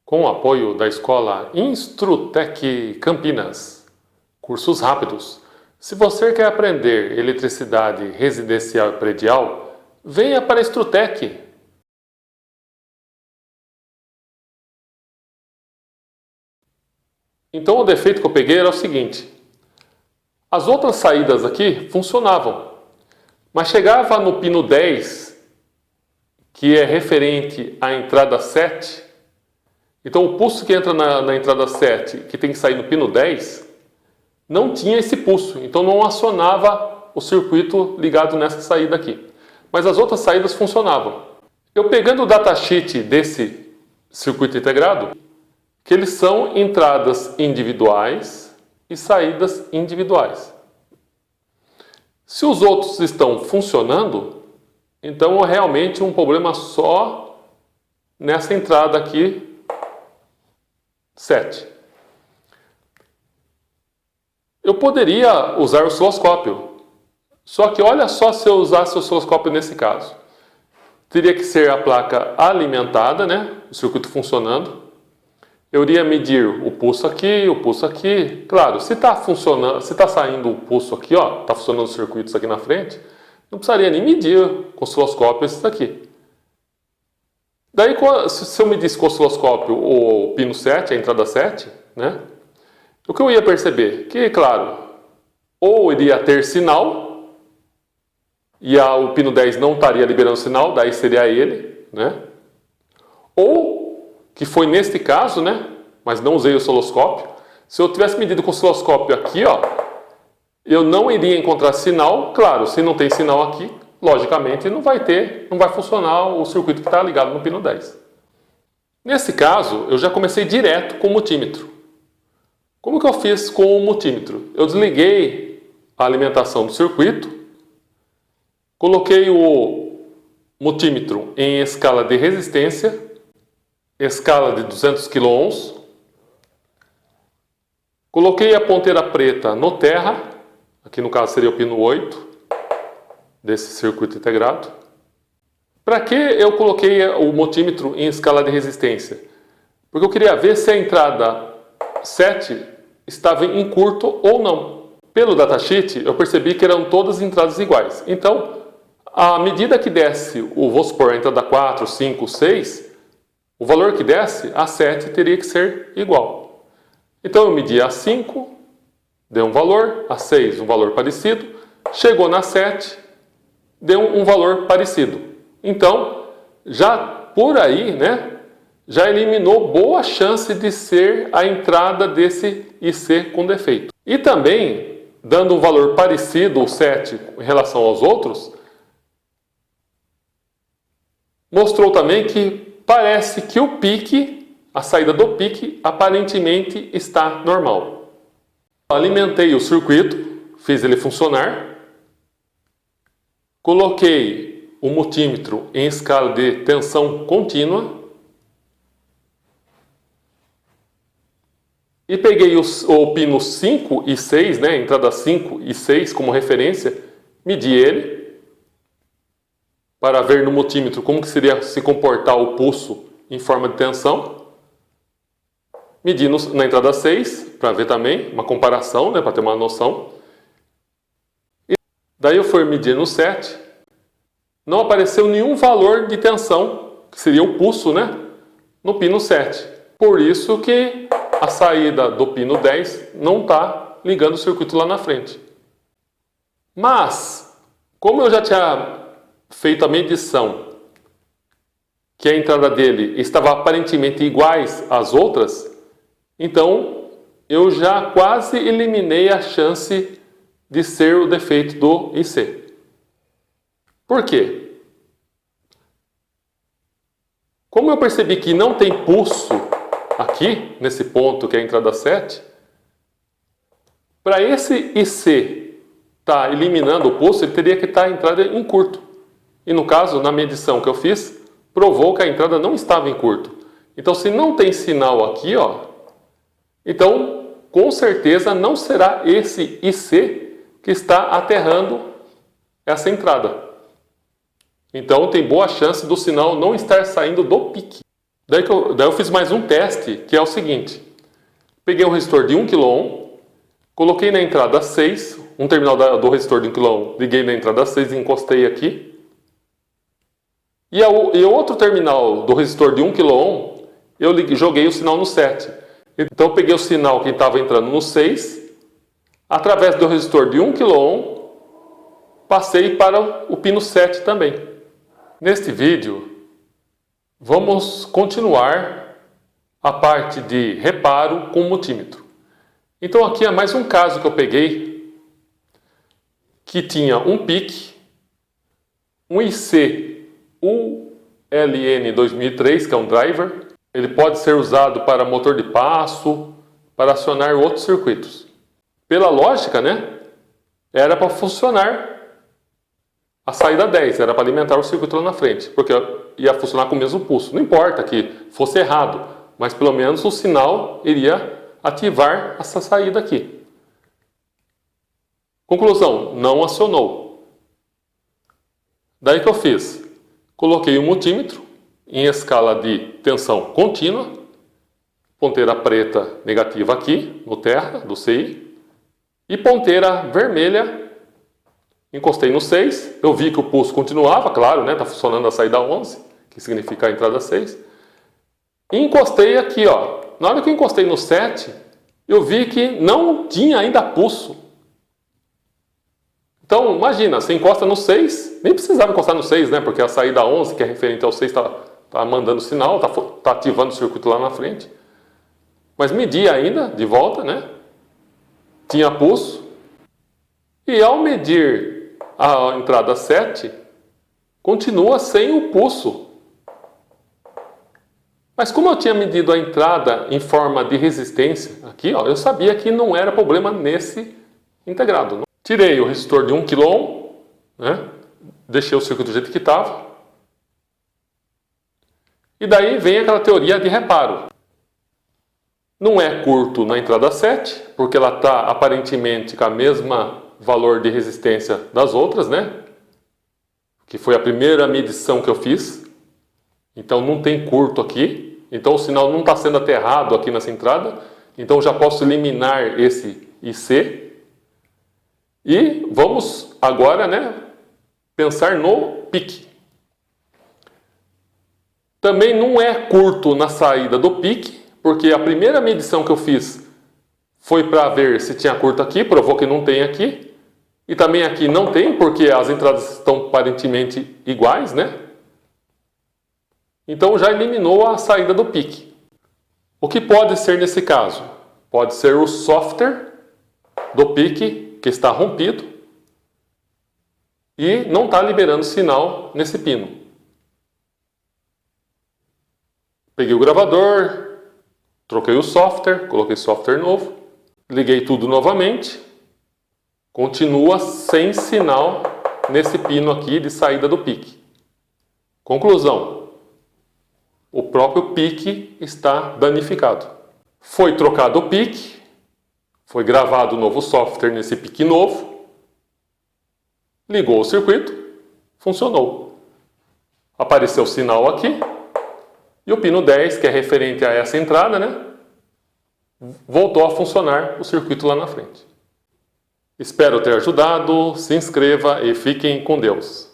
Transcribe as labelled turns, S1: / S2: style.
S1: com o apoio da escola Instrutec Campinas. Cursos rápidos. Se você quer aprender eletricidade residencial e predial, venha para a Instrutec. Então o defeito que eu peguei era o seguinte: as outras saídas aqui funcionavam, mas chegava no pino 10, que é referente à entrada 7, então o pulso que entra na entrada 7, que tem que sair no pino 10, não tinha esse pulso, então não acionava o circuito ligado nessa saída aqui. Mas as outras saídas funcionavam. Eu pegando o datasheet desse circuito integrado, que eles são entradas individuais e saídas individuais. Se os outros estão funcionando, então é realmente um problema só nessa entrada aqui, 7. Eu poderia usar o osciloscópio, só que olha só se eu usasse o osciloscópio nesse caso. Teria que ser a placa alimentada, né? O circuito funcionando. Eu iria medir o pulso aqui, o pulso aqui. Claro, se está funcionando, se está saindo o pulso aqui, ó, está funcionando os circuitos aqui na frente, não precisaria nem medir com o osciloscópio esses aqui. Daí, se eu medisse com o osciloscópio o pino 7, a entrada 7, né? O que eu ia perceber? Que, claro, ou iria ter sinal, e o pino 10 não estaria liberando sinal, daí seria ele, né? Ou, que foi neste caso, né? Mas não usei o osciloscópio. Se eu tivesse medido com o osciloscópio aqui, ó, eu não iria encontrar sinal. Claro, se não tem sinal aqui, logicamente não vai funcionar o circuito que está ligado no pino 10. Nesse caso, eu já comecei direto com o multímetro. Como que eu fiz com o multímetro? Eu desliguei a alimentação do circuito, coloquei o multímetro em escala de resistência, escala de 200 kΩ, coloquei a ponteira preta no terra, aqui no caso seria o pino 8 desse circuito integrado. Para que eu coloquei o multímetro em escala de resistência? Porque eu queria ver se a entrada 7 estava em curto ou não. Pelo datasheet, eu percebi que eram todas entradas iguais. Então, à medida que desce, vamos supor, a entrada 4, 5, 6, o valor que desce, a 7 teria que ser igual. Então, eu medi a 5, deu um valor, a 6 um valor parecido, chegou na 7, deu um valor parecido. Então, já por aí, né? Já eliminou boa chance de ser a entrada desse IC com defeito. E também, dando um valor parecido, o 7, em relação aos outros, mostrou também que parece que o pique, a saída do pique, aparentemente está normal. Alimentei o circuito, fiz ele funcionar, coloquei o multímetro em escala de tensão contínua, e peguei o pino 5 e 6, né, entrada 5 e 6 como referência, medi ele, para ver no multímetro como que seria se comportar o pulso em forma de tensão. Medi na entrada 6, para ver também, uma comparação, né, para ter uma noção. E daí eu fui medir no 7, não apareceu nenhum valor de tensão, que seria o pulso, né, no pino 7. Por isso que a saída do pino 10 não está ligando o circuito lá na frente. Mas, como eu já tinha feito a medição que a entrada dele estava aparentemente iguais às outras, então eu já quase eliminei a chance de ser o defeito do IC. Por quê? Como eu percebi que não tem pulso aqui, nesse ponto que é a entrada 7, para esse IC estar eliminando o pulso, ele teria que estar a entrada em curto. E no caso, na medição que eu fiz, provou que a entrada não estava em curto. Então, se não tem sinal aqui, ó, então, com certeza, não será esse IC que está aterrando essa entrada. Então, tem boa chance do sinal não estar saindo do pique. Daí eu fiz mais um teste, que é o seguinte. Peguei um resistor de 1 kΩ, coloquei na entrada 6, um terminal do resistor de 1 kΩ, liguei na entrada 6 e encostei aqui. E o outro terminal do resistor de 1 kΩ, eu joguei o sinal no 7. Então eu peguei o sinal que estava entrando no 6, através do resistor de 1 kΩ, passei para o pino 7 também. Neste vídeo, vamos continuar a parte de reparo com multímetro. Então aqui é mais um caso que eu peguei, que tinha um PIC, um IC ULN 2003, que é um driver. Ele pode ser usado para motor de passo, para acionar outros circuitos. Pela lógica, né, era para funcionar a saída 10, era para alimentar o circuito lá na frente, porque ia funcionar com o mesmo pulso. Não importa que fosse errado, mas pelo menos o sinal iria ativar essa saída aqui. Conclusão, não acionou. Daí que eu fiz? Coloquei o multímetro em escala de tensão contínua, ponteira preta negativa aqui, no terra, do CI, e ponteira vermelha, encostei no 6, eu vi que o pulso continuava, claro, né? Está funcionando a saída 11, que significa a entrada 6. E encostei aqui, ó. Na hora que eu encostei no 7, eu vi que não tinha ainda pulso. Então, imagina, você encosta no 6, nem precisava encostar no 6, né? Porque a saída 11, que é referente ao 6, está mandando sinal, está ativando o circuito lá na frente. Mas medi ainda, de volta, né? Tinha pulso. E ao medir a entrada 7, continua sem o pulso. Mas como eu tinha medido a entrada em forma de resistência, aqui, ó, eu sabia que não era problema nesse integrado. Tirei o resistor de 1 kΩ, né? Deixei o circuito do jeito que estava. E daí vem aquela teoria de reparo. Não é curto na entrada 7, porque ela está aparentemente com a mesma valor de resistência das outras, né? Que foi a primeira medição que eu fiz. Então não tem curto aqui. Então o sinal não está sendo aterrado aqui nessa entrada. Então já posso eliminar esse IC. E vamos agora, né, pensar no PIC. Também não é curto na saída do PIC, porque a primeira medição que eu fiz foi para ver se tinha curto aqui, provou que não tem aqui. E também aqui não tem, porque as entradas estão aparentemente iguais, né? Então já eliminou a saída do PIC. O que pode ser nesse caso? Pode ser o software do PIC que está rompido e não está liberando sinal nesse pino. Peguei o gravador, troquei o software, coloquei software novo, liguei tudo novamente. Continua sem sinal nesse pino aqui de saída do PIC. Conclusão, o próprio PIC está danificado. Foi trocado o PIC, foi gravado o novo software nesse PIC novo, ligou o circuito, funcionou. Apareceu o sinal aqui, e o pino 10, que é referente a essa entrada, né, voltou a funcionar o circuito lá na frente. Espero ter ajudado, se inscreva e fiquem com Deus.